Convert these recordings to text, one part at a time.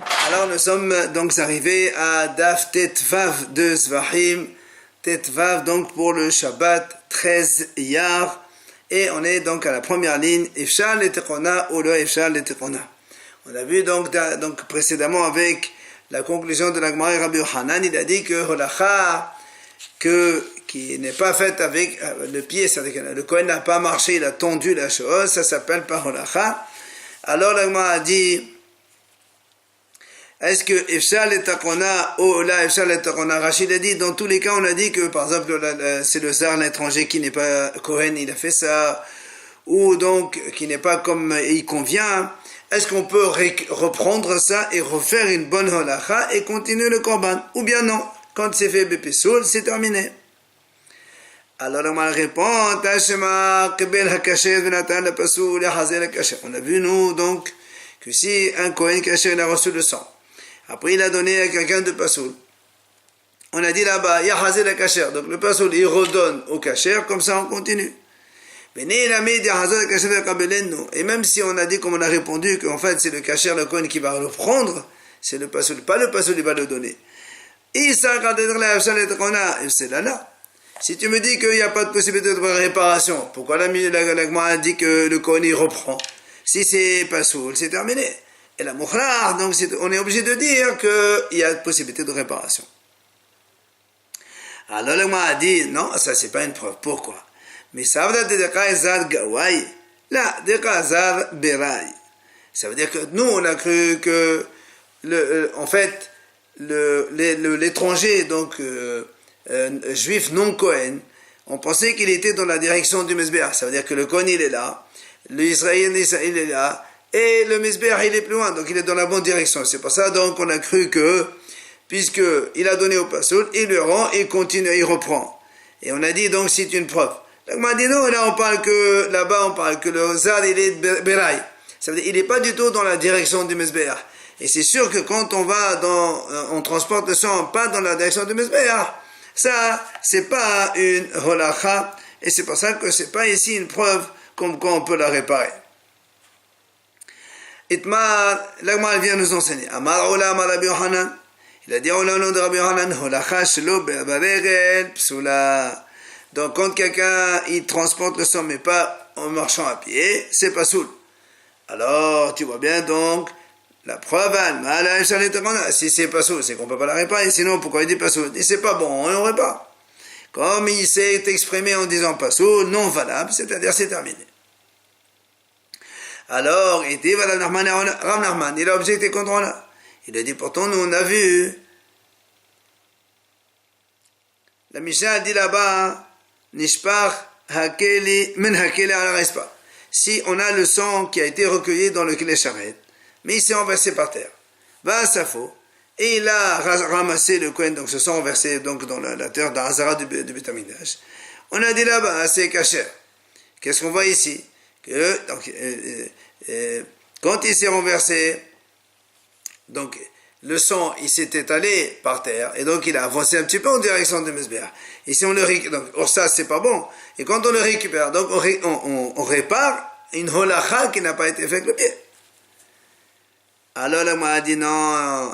Alors nous sommes donc arrivés à Daf Tetvav de Zvahim, Tetvav donc pour le Shabbat 13 Iyar, et on est donc à la première ligne, Ifshal le Tekona ou le Ifshal le Tekona. On a vu donc précédemment avec la conclusion de la Gemara Rabbi Yochanan, il a dit que Holacha, qui n'est pas faite avec le pied, c'est-à-dire que le Kohen n'a pas marché, il a tendu la chose, ça s'appelle pas Holacha. Alors la Gemara a dit, est-ce que Ifshal et Takona ou la Ifshal et Takona, Rachid a dit, dans tous les cas on a dit que par exemple c'est le Zar, l'étranger qui n'est pas Kohen, il a fait ça, ou donc qui n'est pas comme il convient. Est-ce qu'on peut reprendre ça et refaire une bonne holacha et continuer le korban? Ou bien non, quand c'est fait Bepesoul, c'est terminé. Alors on répond, on a vu nous donc que si un Kohen Kasher a reçu le sang, après il a donné à quelqu'un de Pasoul, on a dit là-bas, Yahazel la Kasher, donc le Pasoul il redonne au Kasher, comme ça on continue. Et même si on a dit, comme on a répondu, qu'en fait c'est le Kasher, le Kohen qui va le prendre, c'est le Pasoul, pas le Pasoul il va le donner. Si tu me dis qu'il n'y a pas de possibilité de réparation, pourquoi la Gemara dit que le Kohen il reprend? Si c'est Pasoul, c'est terminé. Et la Moukhlar, donc on est obligé de dire qu'il y a possibilité de réparation. Alors la Gemara a dit, non, ça c'est pas une preuve. Pourquoi? Mais ça veut dire que nous on a cru que en fait l'étranger donc juif non Kohen, on pensait qu'il était dans la direction du Mizbeach. Ça veut dire que le Kohen il est là, l'Israël il est là, et le Mizbeach il est plus loin, donc il est dans la bonne direction. C'est pour ça donc on a cru que puisque il a donné au Pasoul, il le rend et continue, il reprend. Et on a dit donc c'est une preuve. On m'a dit non, là on parle que là-bas on parle que le Zad il est Beraï. Ça veut dire il n'est pas du tout dans la direction du Mizbeach. Et c'est sûr que quand on va on transporte le sang pas dans la direction du Mizbeach, ça c'est pas une holacha, et c'est pour ça que c'est pas ici une preuve comme quoi on peut la réparer. Itmar, l'Agmar vient nous enseigner. Amar Ola Amar Rabbi Yochanan. Il a dit au nom de Rabbi Yochanan, holacha shelo be'avarel psula. Donc quand quelqu'un il transporte le sang mais pas en marchant à pied, c'est pas soul. Alors tu vois bien donc la preuve, si c'est pas soul, c'est qu'on peut pas la réparer. Sinon pourquoi il dit pas soul? Il c'est pas bon, on répare. Comme il s'est exprimé en disant pas soul, non valable, c'est-à-dire c'est terminé. Alors il dit Rav Nachman, il a objecté contre là. Il a dit pourtant nous on a vu. La Mishnah dit là-bas, Nishpach hakeli men hakeli ala respa. Si on a le sang qui a été recueilli dans le kli sharet, mais il s'est renversé par terre, va à Safo, et il a ramassé le Kohen, donc ce sang versé donc dans la terre d'Azara du Beit HaMikdash. On a dit là-bas, c'est kasher. Qu'est-ce qu'on voit ici? Que donc, quand il s'est renversé, donc le sang, il s'est étalé par terre, et donc il a avancé un petit peu en direction du Mizbeach. Et si on le récupère, donc, or ça c'est pas bon. Et quand on le récupère, donc on répare une holacha qui n'a pas été faite avec le pied. Alors là, moi, a dit non,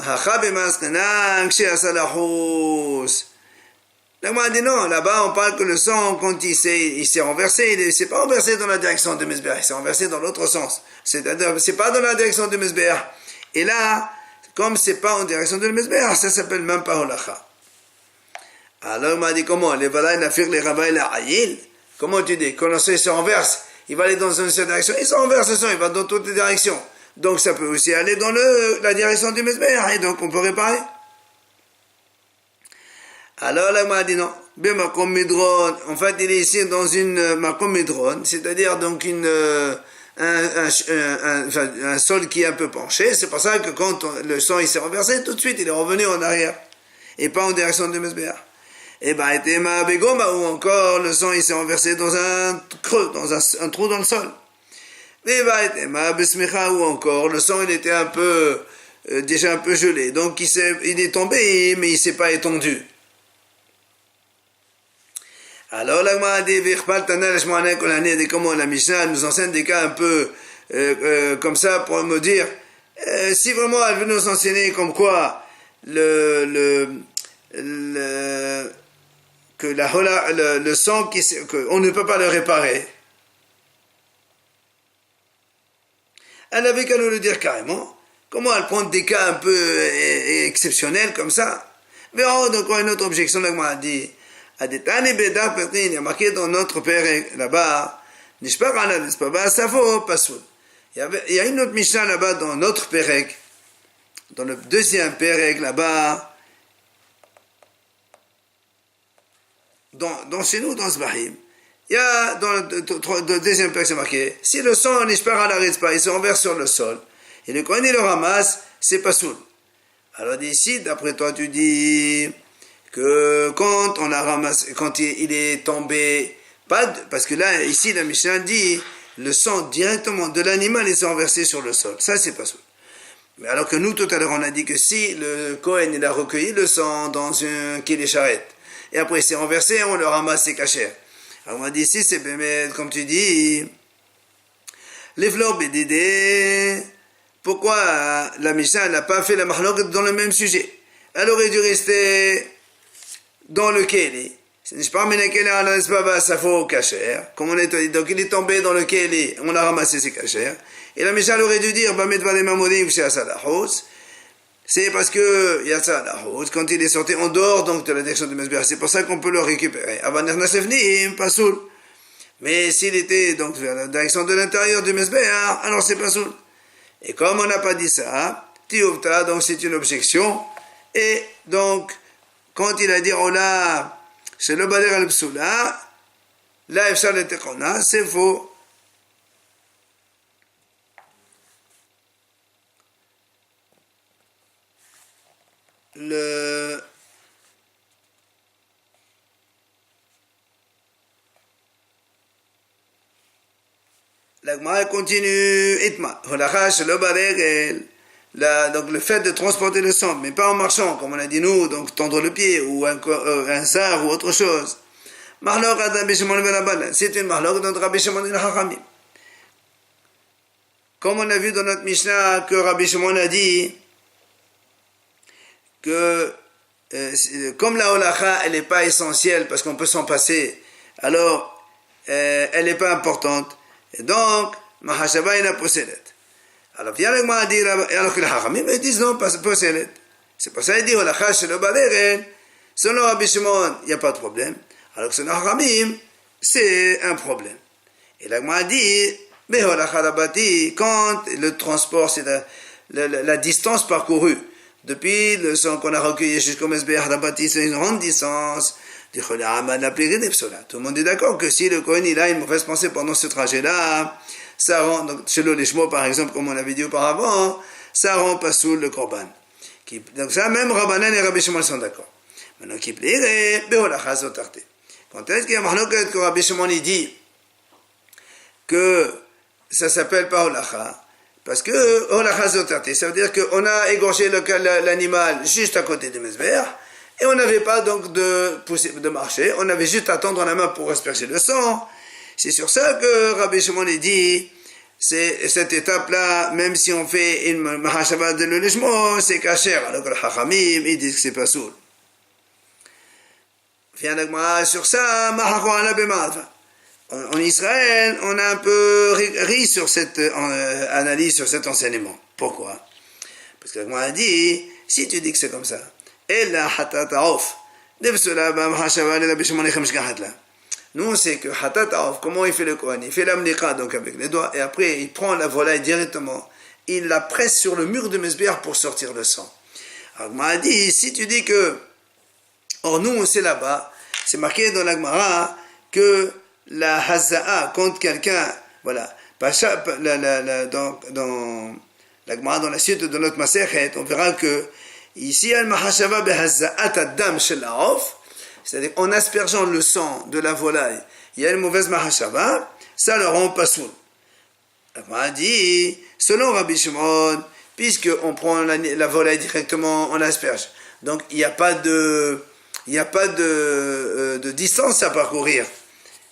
là-bas on parle que le sang, quand il s'est renversé, il ne s'est pas renversé dans la direction du Mizbeach, il s'est renversé dans l'autre sens. C'est-à-dire, c'est pas dans la direction du Mizbeach. Et là, comme c'est pas en direction du Mizbeach, ça s'appelle même pas holacha. Alors il m'a dit comment? Les valaï nafir les ravaï la ayil. Comment tu dis? Quand le sang se renverse, il va aller dans une seule direction, il se renverse le sang, il va dans toutes les directions. Donc ça peut aussi aller dans la direction du Mizbeach, et donc on peut réparer. Alors là, il m'a dit non. Makom Midron. En fait, il est ici dans une Makom Midron, c'est-à-dire donc un sol qui est un peu penché. C'est pour ça que quand le sang il s'est renversé, tout de suite il est revenu en arrière et pas en direction du Mizbeach. Et était ma begoma, ou encore le sang il s'est renversé dans un creux, dans un trou dans le sol. Et était ma besmecha, ou encore le sang il était un peu déjà un peu gelé, donc il est tombé mais il s'est pas étendu. Alors la Gemara dit comment la Mishnah nous enseigne des cas un peu comme ça pour me dire si vraiment elle veut nous enseigner comme quoi que le sang, on ne peut pas le réparer, elle n'avait qu'à nous le dire carrément. Comment elle prend des cas un peu exceptionnels comme ça? Mais donc une autre objection, là, m'a dit, il y a marqué dans notre père là-bas, il y a une autre Mishnah là-bas dans notre Pérec, dans le deuxième Pérec là-bas, dans chez nous, dans ce Bahim. Il y a dans le deuxième Pérec, c'est marqué, si le sang n'ishpar à la rispa, il se renverse sur le sol, et le Kohen il le ramasse, c'est pas soul. Alors ici, d'après toi, tu dis que quand on a ramassé, quand il est tombé, parce que là, ici, la Mishnah dit, le sang directement de l'animal est renversé sur le sol. Ça, c'est pas soul. Mais alors que nous, tout à l'heure, on a dit que si le Kohen, il a recueilli le sang dans un kili charrette, et après il s'est renversé, on le ramasse, c'est cachère. Alors on a dit ici, c'est comme tu dis, les fleurs bédédé. Pourquoi la Mishnah n'a pas fait la mahlok dans le même sujet? Elle aurait dû rester dans le Kéli. Comme on est dit, donc il est tombé dans le Kéli, on a ramassé ses cachères. Et la Mishnah aurait dû dire, c'est parce que quand il est sorti en dehors donc de la direction du Mesbeh, c'est pour ça qu'on peut le récupérer. Pas soul. Mais s'il était donc vers la direction de l'intérieur du Mesbeh, alors c'est pas soul. Et comme on n'a pas dit ça, Tiouvta, donc c'est une objection. Et donc, quand il a dit Ola, c'est le Bader al-Psoula, la Efshar le Tekona, c'est faux. La Gemara continue, Itma, donc le fait de transporter le sang, mais pas en marchant, comme on a dit nous, donc tendre le pied, ou un zar, ou autre chose. C'est une marloque dans Rabbi Shimon et Chachamim. Comme on a vu dans notre Mishnah que Rabbi Shimon a dit que comme la holacha, elle n'est pas essentielle parce qu'on peut s'en passer, alors elle n'est pas importante. Et donc, Mahashaba ina poselet. Alors, vient le Gemara dire, alors que les Hachamim, ils disent non, pas poselet. C'est pour ça qu'il dit, Holacha shelo baderen, selon Rabbi Shimon, il n'y a pas de problème. Alors que selon Hachamim, c'est un problème. Et la Gemara dit, Beholacha rabati, quand le transport, c'est la distance parcourue, depuis le sang qu'on a recueilli jusqu'au Mesbeh rabati, c'est une grande distance. Tout le monde est d'accord que si le Kohen il a une mauvaise pensée pendant ce trajet-là, ça rend, donc chez le Lishmo par exemple, comme on avait dit auparavant, ça rend pas sous le Korban. Donc ça, même Rabbanan et Rabbi Shimon sont d'accord. Maintenant, qui plairait, Beholachas Otarte. Quand est-ce qu'il y a Mahloket que Rabbi Shimon il dit que ça s'appelle pas Holacha? Parce que Holachas Otarte, ça veut dire qu'on a égorgé l'animal juste à côté du Mesbeh, et on n'avait pas donc de marcher, on avait juste à tendre la main pour asperger le sang. C'est sur ça que Rabbi Shimon dit, c'est cette étape-là, même si on fait une mahashava de l'olishmo, c'est kasher. Alors que le Chachamim, ils disent que c'est pas soul. Sur ça, en Israël, on a un peu ri sur cette analyse, sur cet enseignement. Pourquoi? Parce que l'Agma a dit, si tu dis que c'est comme ça, nous on sait que comment il fait le Kohen? Il fait l'amliqa donc avec les doigts et après il prend la volaille directement, il la presse sur le mur de Mesbeh pour sortir le sang. Alors Agma a dit, si tu dis que, or nous on sait là-bas, c'est marqué dans la Gemara que la haza'a contre quelqu'un, voilà, dans la Gemara, dans la suite de notre Masechet, on verra que ici, al-mahashava behaza'at ad-dam shel ha'of, c'est-à-dire en aspergeant le sang de la volaille, il y a une mauvaise mahashava, ça le rend pas soul. On a dit, selon Rabbi Shimon, puisqu'on prend la volaille directement, on l'asperge. Donc il n'y a pas de distance à parcourir.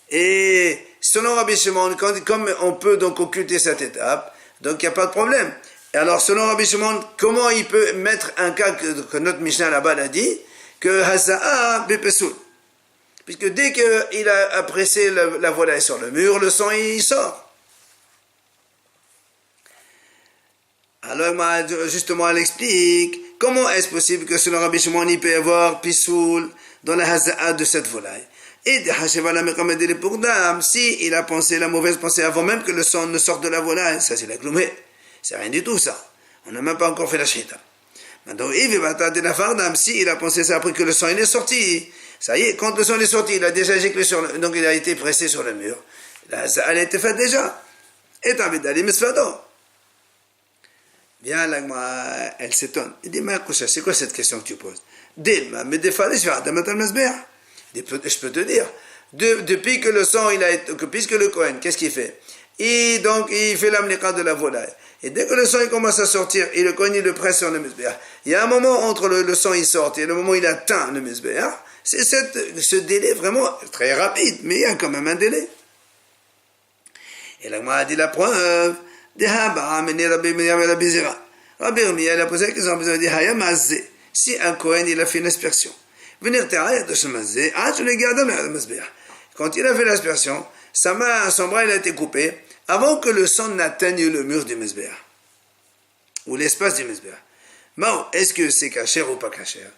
Et selon Rabbi Shimon, comme on peut donc occulter cette étape, donc il n'y a pas de problème. Et alors, selon Rabbi Shimon, comment il peut mettre un cas que notre Mishnah là-bas a dit, que Haza'a bepesul. Puisque dès qu'il a pressé la volaille sur le mur, le sang il sort. Alors, justement, elle explique comment est-ce possible que selon Rabbi Shimon, il peut y avoir pisoul dans la Haza'a de cette volaille. Et si il a pensé la mauvaise pensée avant même que le sang ne sorte de la volaille, ça c'est la gloumé. C'est rien du tout ça. On n'a même pas encore fait la shita. Maintenant, si il a pensé ça après que le sang il est sorti, ça y est, quand le sang est sorti, il a déjà éjecté donc il a été pressé sur le mur. Elle a été faite déjà. Et t'as envie d'aller misfado. Bien, là, elle s'étonne. Il dit, mais c'est quoi cette question que tu poses? Dilma, mais des fois, je peux te dire, depuis que le sang, puisque le Kohen, qu'est-ce qu'il fait? Donc, il fait l'amnika de la volaille. Et dès que le sang il commence à sortir, et le Kohen il le presse sur le misbéach, il y a un moment entre le sang il sort et le moment où il atteint le misbéach, c'est ce délai vraiment très rapide, mais il y a quand même un délai. Et là, moi, a dit la preuve. Rabbi Irmia, il a posé la question, il a dit, si un Kohen il a fait une aspersion, quand il a fait l'aspersion, son bras il a été coupé avant que le sang n'atteigne le mur du Mizbeach ou l'espace du Mizbeach. Bon, est-ce que c'est cachère ou pas cachère?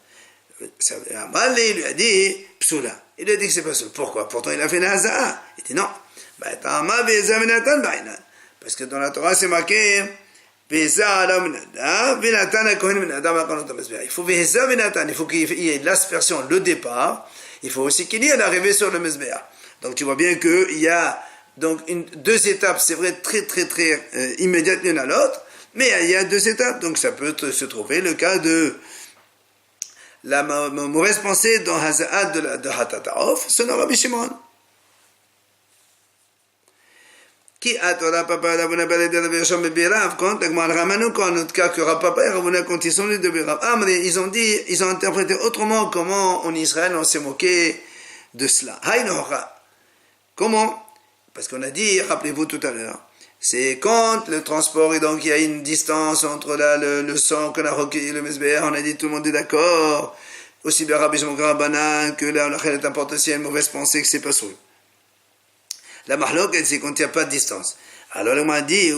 Amalé lui a dit psoula. Il a dit que c'est pas psoula. Pourquoi? Pourtant il a fait une haza'a. Il dit non. Parce que dans la Torah c'est marqué il faut qu'il y ait l'aspersion, le départ. Il faut aussi qu'il y ait l'arrivée sur le Mizbeach. Donc tu vois bien qu'il y a donc deux étapes, c'est vrai, très immédiates l'une à l'autre, mais il y a deux étapes, donc ça peut se trouver le cas de la mauvaise pensée dans Haza'at de Hatata'of, selon Rabbi Shimon. Qui a Torah Papa Ravuna Balé de Rabbi Yosham Birav, quand Agmal Ramanu, quand notre cas que Rav Papa et Ravuna, quand ils sont les deux Birav. Ah, mais ils ont interprété autrement comment en Israël on s'est moqué de cela. Comment? Parce qu'on a dit, rappelez-vous tout à l'heure, c'est quand le transport et donc il y a une distance entre le sang qu'on a recueilli, le Mizbeach, on a dit tout le monde est d'accord, aussi bien Rabbi Shimon Rabbanan que là, la est importe aussi une mauvaise pensée que c'est pas sûr. La mahlok, c'est quand il n'y a pas de distance. Alors, on m'a dit,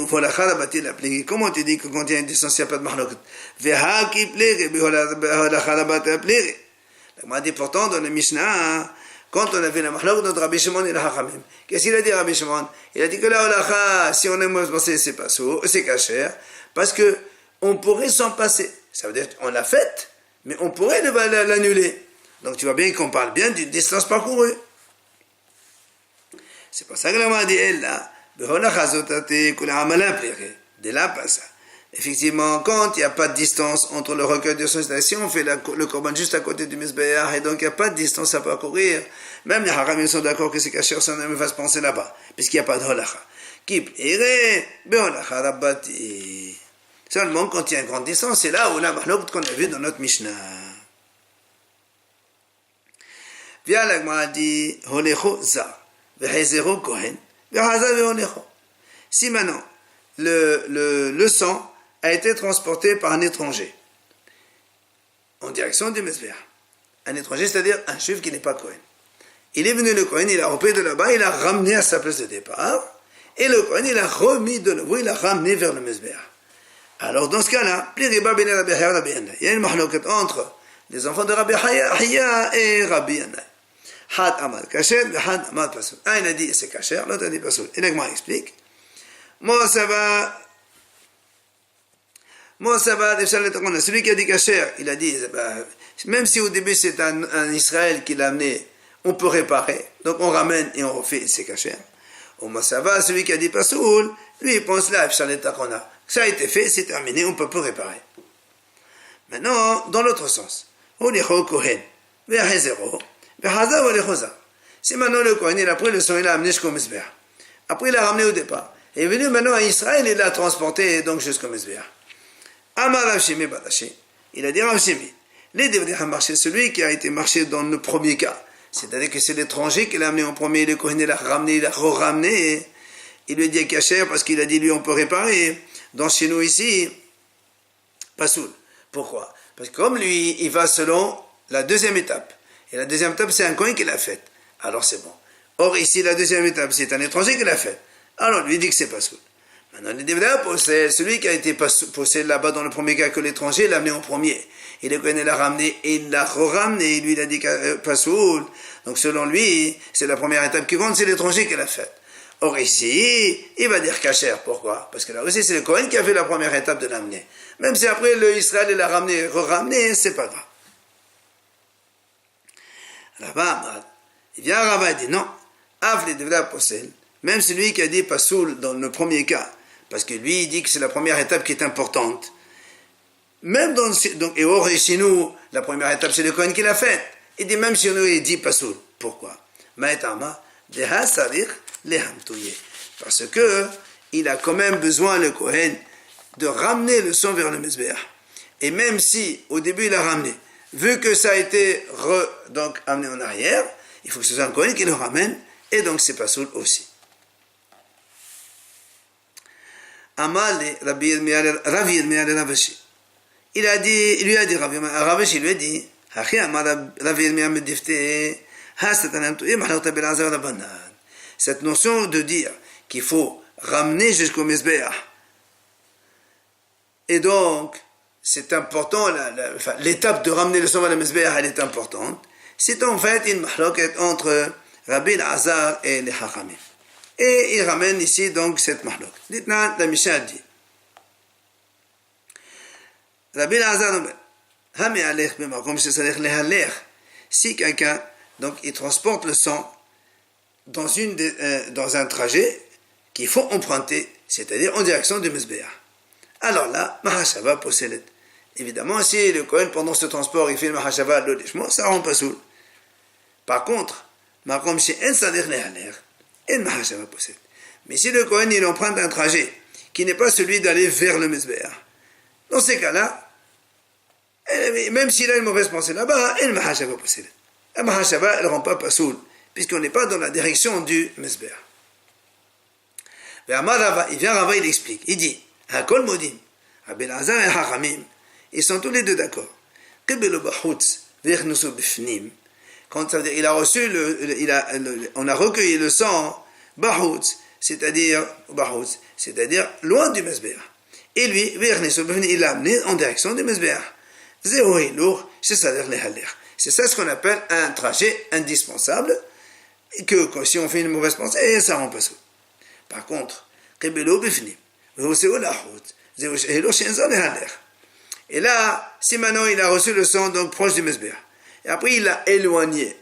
comment tu dis que quand il y a une distance, il n'y a pas de mahlok? On m'a dit, pourtant, dans le Mishnah, quand on a vu la mahlok, notre Rabbi Shimon et le Hachamim, qu'est-ce qu'il a dit, Rabbi Shimon? Il a dit que là, si on est mauvaise pensée, c'est pas sûr, c'est cachère, parce que on pourrait s'en passer. Ça veut dire qu'on l'a faite, mais on pourrait l'annuler. Donc, tu vois bien qu'on parle bien d'une distance parcourue. C'est pour ça que la m'a dit, elle, là, de là, pas ça. Effectivement, quand il n'y a pas de distance entre le recueil de sollicitation, on fait le korban juste à côté du Mizbeach, et donc il n'y a pas de distance à parcourir. Même les haramim sont d'accord que c'est caché, ça ne me fasse penser là-bas, puisqu'il n'y a pas de holacha. Seulement, quand il y a une grande distance, c'est là où la mahlok qu'on a vu dans notre Mishnah. Via l'agma dit, holecho za. Si maintenant le sang a été transporté par un étranger en direction du Mizbeach, un étranger, c'est-à-dire un juif qui n'est pas Kohen, il est venu le Kohen, il a repris de là-bas, il a ramené à sa place de départ, et le Kohen il a remis de nouveau, il a ramené vers le Mizbeach. Alors dans ce cas-là, il y a une mahloket entre les enfants de Rabbi Haya et Rabbi Yanai. Had Amad Kasher, Had Amad Pasoul. Un il a dit c'est Kasher, l'autre a dit Pasoul. Et l'Agma explique. Moi ça va, celui qui a dit Kasher, il a dit, même si au début c'est un Israël qui l'a amené, on peut réparer. Donc on ramène et on refait, c'est Kasher. Moi ça va, celui qui a dit Pasoul, lui il pense là, ça a été fait, c'est terminé, on peut plus réparer. Maintenant, dans l'autre sens, on est Kohen, vers zéro. Si maintenant le Kohen il a pris le sang, il l'a amené jusqu'au Mizbeach. Après il l'a ramené au départ. Il est venu maintenant à Israël et il l'a transporté donc jusqu'au Mizbeach. Amar Rav Shimi Badashi. Il a dit Rav Shimi. Les devraient marcher celui qui a été marché dans le premier cas. C'est-à-dire que c'est l'étranger qui l'a amené en premier, le Kohen l'a ramené, il l'a re-ramené. Il lui dit Kacher parce qu'il a dit lui on peut réparer. Dans chez nous ici, Pasoul. Pourquoi? Parce que comme lui, il va selon la deuxième étape. Et la deuxième étape, c'est un Kohen qui l'a faite. Alors c'est bon. Or ici, la deuxième étape, c'est un étranger qui l'a faite. Alors lui dit que c'est Pasoul. Maintenant, le Devda possède, celui qui a été possède là-bas dans le premier cas que l'étranger l'a amené en premier. Et le Kohen l'a ramené et il l'a ramené. Lui, il a dit Pasoul. Donc selon lui, c'est la première étape qui compte, c'est l'étranger qui l'a faite. Or ici, il va dire Kacher. Pourquoi? Parce que là aussi, c'est le Kohen qui a fait la première étape de l'amener. Même si après le Israël l'a ramené, re-ramené, c'est pas grave. Là-bas, il vient à Rava et dit non. Avli devra possède. Même celui qui a dit Pasoul dans le premier cas, parce que lui, il dit que c'est la première étape qui est importante. Même dans, donc, et or, chez nous, la première étape, c'est le Kohen qui l'a faite. Il dit, même si nous, il dit Pasoul. Pourquoi? Maïtama, deha sarir lehamtouye. Parce que, il a quand même besoin, le Kohen, de ramener le sang vers le Mizbeach. Et même si, au début, il a ramené, vu que ça a été donc, amené en arrière, il faut que ce soit un Kohen qui le ramène, et donc c'est Pasoul aussi. Amal Rabbi Yirmiyah Ravashi. Il lui a dit, Ravashi lui a dit, cette notion de dire qu'il faut ramener jusqu'au Mizbeach, et donc c'est important, l'étape de ramener le sang à la Mizbeach, elle est importante, c'est en fait une mahloket entre Rabbi Elazar et les Hachamim. Et il ramène ici donc cette mahlok. Dites-moi, la Mishnah dit. Rabbi Elazar dit, si quelqu'un, donc il transporte le sang dans un trajet qu'il faut emprunter, c'est-à-dire en direction du Mizbeach. Alors là, Mahashava possède. Évidemment, si le Kohen pendant ce transport il fait le Mahashava le lèchement, ça rend pas soul. Par contre, Makom chez En Sadir Lehaler, mais si le Kohen il emprunte un trajet qui n'est pas celui d'aller vers le Mizbeach, dans ces cas-là, même s'il a une mauvaise pensée là-bas, il Mahashava possède. La Mahashava, elle ne rend pas Pasoul, puisqu'on n'est pas dans la direction du Mizbeach. Il vient Rava, il explique, il dit, Hakol Modim, Rabbi Elazar et Hachamim, ils sont tous les deux d'accord. Quand ça veut dire, il a reçu on a recueilli le sang Bahoutz, c'est-à-dire loin du Mizbeach. Et lui, il l'a amené en direction du Mizbeach. C'est ça ce qu'on appelle un trajet indispensable, que si on fait une mauvaise pensée, ça rend pas ça. Par contre, et là, si maintenant il a reçu le sang donc proche du Mizbeach, et après il l'a éloigné,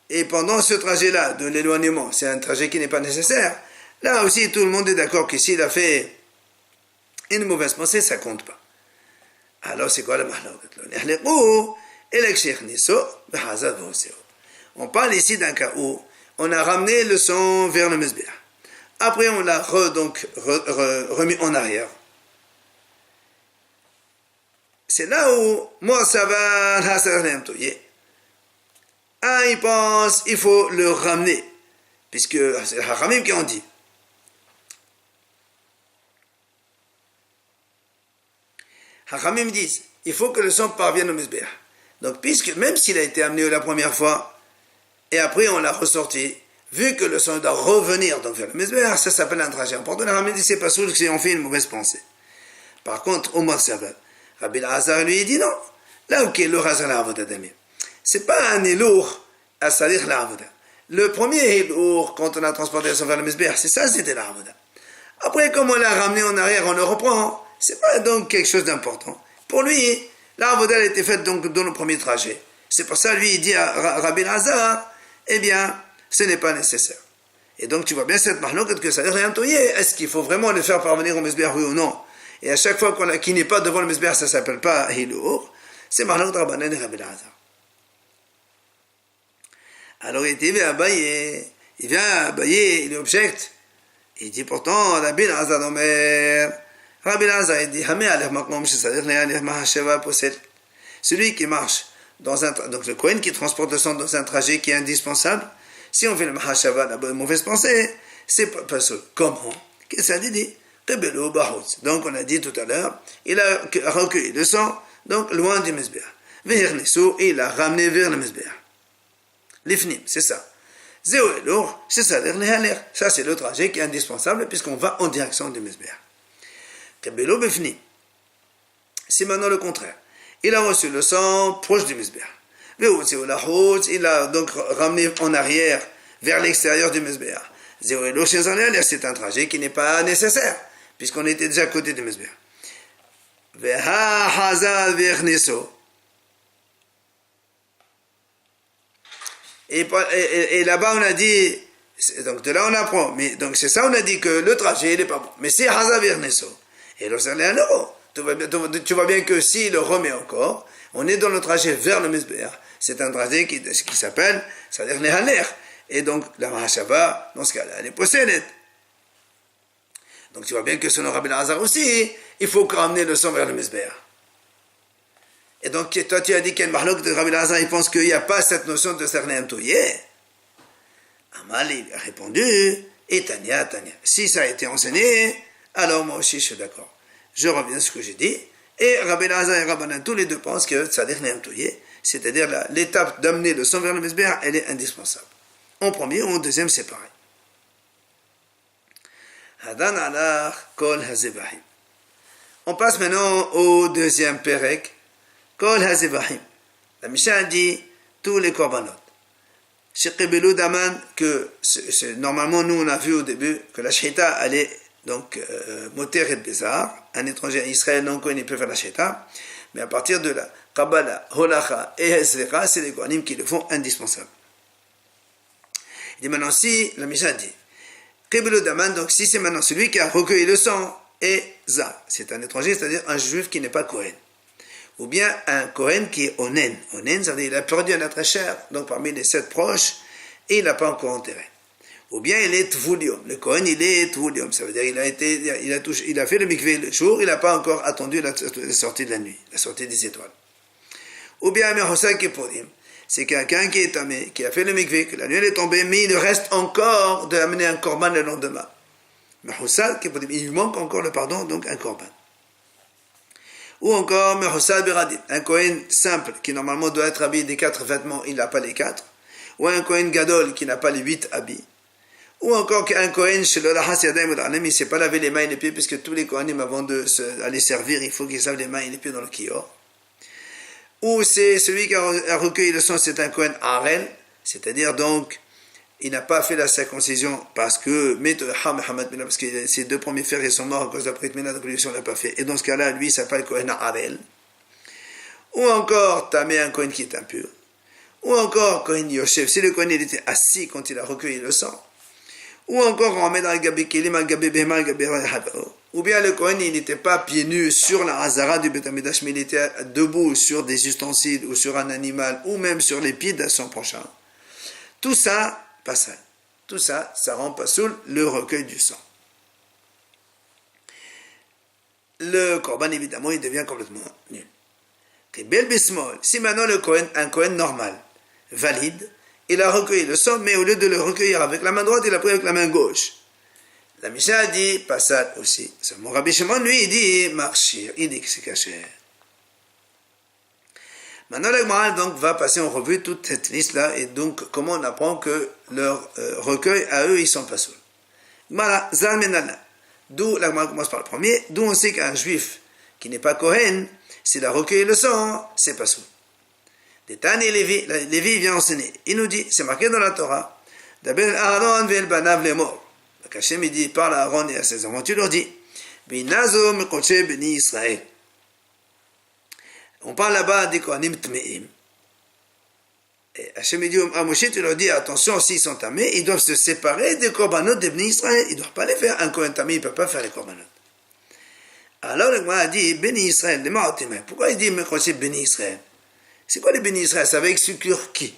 et pendant ce trajet-là de l'éloignement, c'est un trajet qui n'est pas nécessaire, là aussi tout le monde est d'accord que s'il a fait une mauvaise pensée, ça compte pas. Alors c'est quoi le mahlok? On parle ici d'un cas où on a ramené le sang vers le Mizbeach. Après on l'a remis en arrière. C'est là où moi ça va il pense il faut le ramener, puisque c'est le Hachamim qui en dit. Hachamim disent il faut que le sang parvienne au Mizbeach. Donc puisque même s'il a été amené la première fois et après on l'a ressorti, vu que le sang doit revenir donc vers le Mizbeach, ça s'appelle un trajet important. Le Hachamim dit c'est pas sûr si on fait une mauvaise pensée. Par contre, au moins ça va. Rabbi Elazar lui dit non. Là où le Hazar l'avoda d'ami. C'est pas un élour à salir l'avoda. Le premier élour quand on a transporté le sang vers le Mizbeach, c'est ça, c'était l'avoda. Après, comme on l'a ramené en arrière, on le reprend. C'est pas donc quelque chose d'important. Pour lui, l'avoda a été faite donc dans le premier trajet. C'est pour ça lui il dit à Rabbi Elazar, eh bien, ce n'est pas nécessaire. Et donc tu vois bien cette mahloket que ça rien toyé. Est-ce qu'il faut vraiment le faire parvenir au Mizbeach, oui ou non? Et à chaque fois qu'il n'est pas devant le Mizbeach, ça ne s'appelle pas Hilour. C'est Mahlok Rabbanan et Rabbi Elazar. Alors il vient à Baye, il objecte. Il dit pourtant, Rabbi Elazar Omer, Rabbi Elazar il dit, celui qui marche dans un donc le Kohen qui transporte le sang dans un trajet qui est indispensable, si on fait le Mahashava, la mauvaise pensée, c'est pas ça. Comment? Qu'est-ce que ça dit? Donc on a dit tout à l'heure, il a recueilli le sang, donc loin du Mizbeach. Il a ramené vers le Mizbeach. L'ifnim, c'est ça. C'est ça, ça c'est le trajet qui est indispensable puisqu'on va en direction du Mizbeach. C'est maintenant le contraire. Il a reçu le sang proche du Mizbeach. Il a donc ramené en arrière vers l'extérieur du Mizbeach. C'est un trajet qui n'est pas nécessaire puisqu'on était déjà à côté du Mizbeach. Et là-bas on a dit, donc de là on apprend, mais donc c'est ça on a dit que le trajet il n'est pas bon. Mais c'est Haza Virneso. Et là c'est un euro. Tu vois bien que s'il le remet encore, on est dans le trajet vers le Mizbeach. C'est un trajet qui s'appelle, c'est-à-dire les Haner. Et donc la Mahashava, dans ce cas-là, elle est possédée. Donc tu vois bien que selon Rabbi Lazar aussi, il faut ramener le sang vers le Mizbeach. Et donc toi tu as dit qu'il y a une marloque de Rabbi Lazar, il pense qu'il n'y a pas cette notion de cerner un touillé. Amal il a répondu, et Tania. Si ça a été enseigné, alors moi aussi je suis d'accord. Je reviens à ce que j'ai dit. Et Rabbi Lazar et Rabbanan, tous les deux pensent que ça n'est rien touillé. C'est-à-dire l'étape d'amener le sang vers le Mizbeach, elle est indispensable. En premier ou en deuxième, c'est pareil. On passe maintenant au deuxième Perek. Kol Hazebahim. La Mishnah dit tous les korbanot. Shekibelu Daman, que normalement nous on a vu au début que la Shita elle est donc Moter et Bézar. Un étranger à Israël non connu peut faire la Shita. Mais à partir de la Kabbalah, Holacha et Hezera, c'est les Kohanim qui le font indispensable. Il dit maintenant si, la Mishnah dit, Kibelu Daman, donc si c'est maintenant celui qui a recueilli le sang, et Za, c'est un étranger, c'est-à-dire un juif qui n'est pas Kohen. Ou bien un Kohen qui est Onen. Onen, c'est-à-dire il a perdu un être cher, donc parmi les 7 proches, et il n'a pas encore enterré. Ou bien il est Tvulium. Le Kohen, il est Tvulium, ça veut dire il a fait le mikvé le jour, il n'a pas encore attendu la sortie de la nuit, la sortie des étoiles. Ou bien Mehosa Kipurim, c'est quelqu'un qui est tamé, qui a fait le mikvé, que la nuit elle est tombée, mais il reste encore de amener un korban le lendemain. Mehosa Kipurim, il lui manque encore le pardon, donc un korban. Ou encore, Mehossad Beradim, un Kohen simple qui normalement doit être habillé des 4 vêtements, il n'a pas les 4. Ou un Kohen Gadol qui n'a pas les 8 habits. Ou encore un Kohen chez le Lahas Yadayim U'Danem, il ne sait pas laver les mains et les pieds, puisque tous les Kohanim avant d'aller servir, il faut qu'ils lavent les mains et les pieds dans le kior. Ou c'est celui qui a recueilli le sang, c'est un Kohen Harel, c'est-à-dire donc, il n'a pas fait la circoncision parce que ses 2 premiers frères ils sont morts à cause de la Brit Mila, donc lui, on ne l'a pas fait. Et dans ce cas-là, lui, il s'appelle Kohen Harel. Ou encore, Tamé, un Kohen qui est impur. Ou encore, Kohen Yoshev, si le Kohen il était assis quand il a recueilli le sang. Ou encore, on met dans le Gabi Kelim, le Gabi Behema, le Gabi Havaro. Ou bien le Kohen, il n'était pas pieds nus sur la Hazara du Beth Amidash, mais il était debout sur des ustensiles ou sur un animal, ou même sur les pieds de son prochain. Tout ça, pas ça. Tout ça, ça rend pas soul le recueil du sang. Le korban, évidemment, il devient complètement nul. Si maintenant le Kohen, un Kohen normal, valide, il a recueilli le sang, mais au lieu de le recueillir avec la main droite, il l'a pris avec la main gauche. La Mishnah dit, pas ça aussi. Mon Rabbi Shimon, lui, il dit, marchir, il dit que c'est caché. Maintenant, la Gemara donc va passer en revue toute cette liste-là et donc comment on apprend que leur recueil à eux, ils sont pas seuls. Voilà, Zalmenana. D'où la Gemara commence par le premier, d'où on sait qu'un juif qui n'est pas Kohen, s'il a recueilli le sang, c'est pas sous. Détani Lévi vient enseigner. Il nous dit, c'est marqué dans la Torah, Dabel Aaron vel banav lemor. Donc Hachem il dit, parle à Aaron et à ses enfants, tu leur dis, Binazo mekoche beni Israël. On parle là-bas des Kohanim Tmeim. Et Hachem dit à Moshe, tu leur dis, attention, s'ils sont tamés, ils doivent se séparer des korbanot de Bnei Israël. Ils ne doivent pas les faire. Un Kohen tamé, il ne peut pas faire les korbanot. Alors le Gemara a dit, Bnei Israël, les Ma'otimah. Pourquoi il dit, Mekoché Bnei Israël? C'est quoi les Bnei Israël? Ça va exclure qui?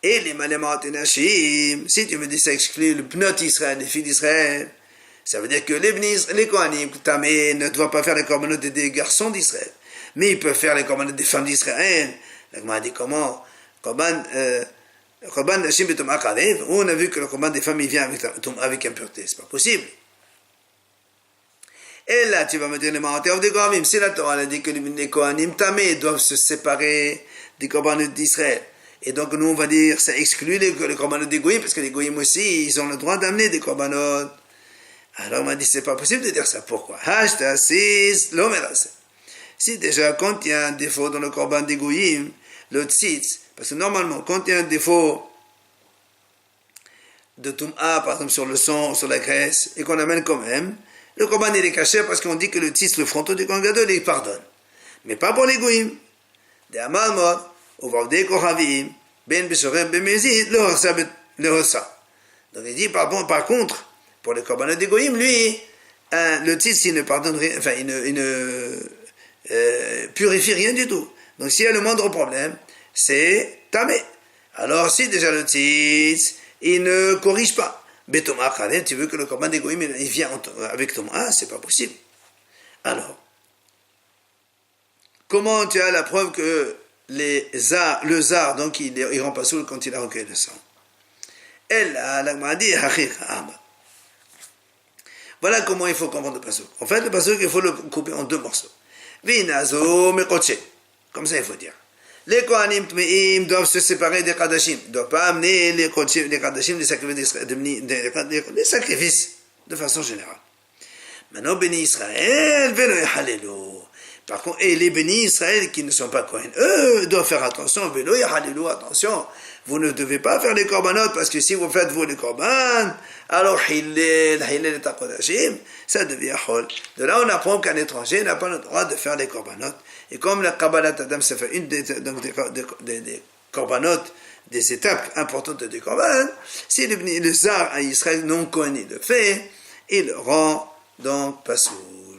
Et les Malémaotinashim, si tu me dis ça exclut le Pnot Israël, les filles d'Israël, ça veut dire que les Kohanim tamés ne doivent pas faire les korbanot des garçons d'Israël. Mais ils peuvent faire les korbanot des femmes d'Israël. La Gemara dit comment? Korban Nashim betum akav, où on a vu que le korban des femmes il vient avec impureté. C'est pas possible. La Gemara dit, mais Et là, tu vas me dire les Mahatev des Kohanim. Si la Torah a dit que les Kohanim tamés doivent se séparer des Korbanot d'Israël. Et donc, nous, on va dire, ça exclut les Korbanot des Goïm, parce que les Goïm aussi, ils ont le droit d'amener des Korbanot. Alors, on m'a dit, c'est pas possible de dire ça. Pourquoi? Si déjà, quand il y a un défaut dans le Korban des Goïm, le tzitz, parce que normalement, quand il y a un défaut de Tum'a, par exemple, sur le sang, sur la graisse, et qu'on amène quand même, le Korban il est caché parce qu'on dit que le tzitz, le fronton du Kohen Gadol, il pardonne. Mais pas pour les Goïm. Des Amalmot, ou Vavdei Kohavim, Ben Besorem Bemezid, le Hossa. Donc il dit, par contre, pour le Korban des Goïm, lui, le tzitz, il ne pardonne rien, enfin, il ne purifie rien du tout. Donc s'il y a le moindre problème, c'est tamé. Alors si déjà le tzitz, il ne corrige pas. Betoma Khalem, tu veux que le Korban des Goïm, il vient avec Toma, c'est pas possible. Alors, comment tu as la preuve que le zar, donc il rend pas soul quand il a recueilli le sang? Elle a la dit, voilà comment il faut comprendre le pasuk. En fait, le pasuk, il faut le couper en deux morceaux. Vinazo mekoche. Comme ça, il faut dire. Les Kohanim Tmeim doivent se séparer des Kadashim. Ils ne doivent pas amener les Kadashim, les sacrifices, de façon générale. Maintenant, Béni Israël, Velo Yahalelu. Par contre, et les Béni Israël qui ne sont pas Kohen, eux, doivent faire attention, Velo Yahalelu, attention. Vous ne devez pas faire les korbanot, parce que si vous faites vous les korban, alors Hillel et Takodashim, ça devient Hol. De là, on apprend qu'un étranger n'a pas le droit de faire les korbanot. Et comme la Kabbalat Adam, ça fait une des korbanot, des étapes importantes des korban, si le zar à Israël non connu le fait, il le rend donc pas sourd.